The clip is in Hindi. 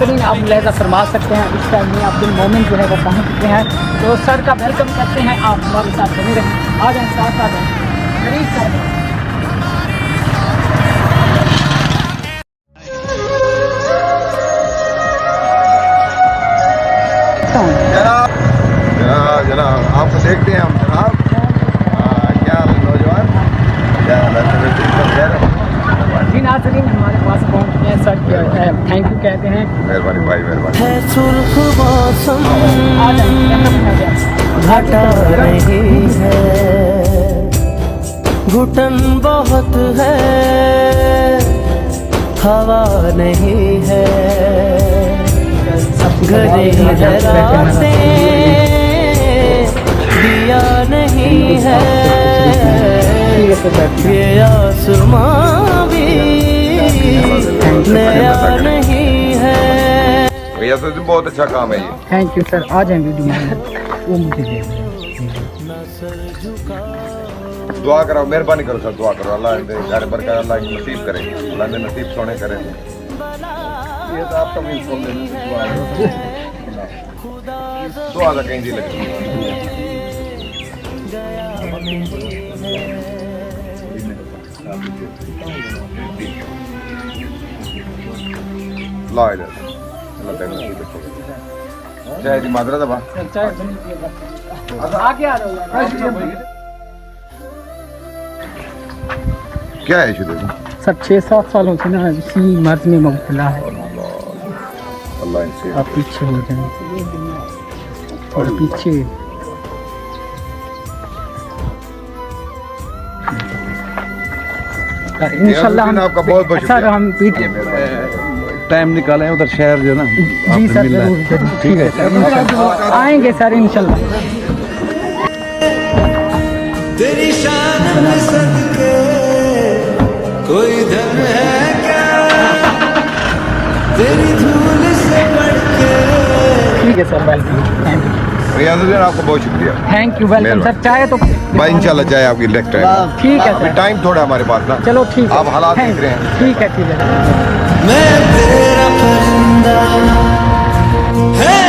नाज़रीन आप मुलाहिज़ा फरमा सकते हैं इस टाइम में अब्दुल मोमिन जो है वो पहुँच चुके हैं, तो सर का वेलकम करते हैं। आप हमारे साथ बने रहें, आ जाएँ साथ आ जाएँ करीब सर। जनाब आपको देखते हैं हम जनाब। क्या नौजवान जी नाज़रीन हमारे पास पहुँच गए हैं सर, थैंक यू कहते हैं। मेहरबानी भाई मेहरबानी। है सुर्ख मौसम आ जाए घटा रही है, घुटन बहुत है, हवा नहीं है, घड़ी है रातें दिया नहीं है, ये आसमां भी नया नहीं है। भैया तो बहुत अच्छा काम है ये। थैंक यू सर, आ जाएँ वीडियो में वो मुझे दे। दुआ करो, मेहरबानी करो सर, दुआ करो अल्लाह दे घर पर का, अल्लाह की नसीब करे, अल्लाह ने नसीब सोने करे। ये तो आपका भी दुआ दुआ का कहीं जी लगे। ला इधर अल्लाह तेरे नसीब रखे। जय जी मादरा दबा आगे आ रहा क्या है इशू देखो। सर 6-7 सालों से ना इसी मर्ज में मुब्तला है। अल्लाह इनसे आप पीछे हो जाएं और पीछे इंशाल्लाह हम आपका बहुत बहुत सर हम पीछे टाइम निकालें उधर शहर जो ना जी सर जरूर ठीक है सर। इंशाल्लाह आएंगे सर इंशाल्लाह। तेरी शान में सदके कोई धन है क्या, तेरी धूल से बढ़ के। ठीक है sir, welcome, thank you. Riyazuddin आपको बहुत शुक्रिया, थैंक यू, वेलकम सर। चाहे तो भाई इंशाल्लाह चाहे आपकी नेक्स्ट टाइम। ठीक है अभी सर, टाइम थोड़ा हमारे पास ना, चलो ठीक है, आप हालात Thank देख रहे हैं। ठीक है ठीक है। मैं तेरा परिंदा है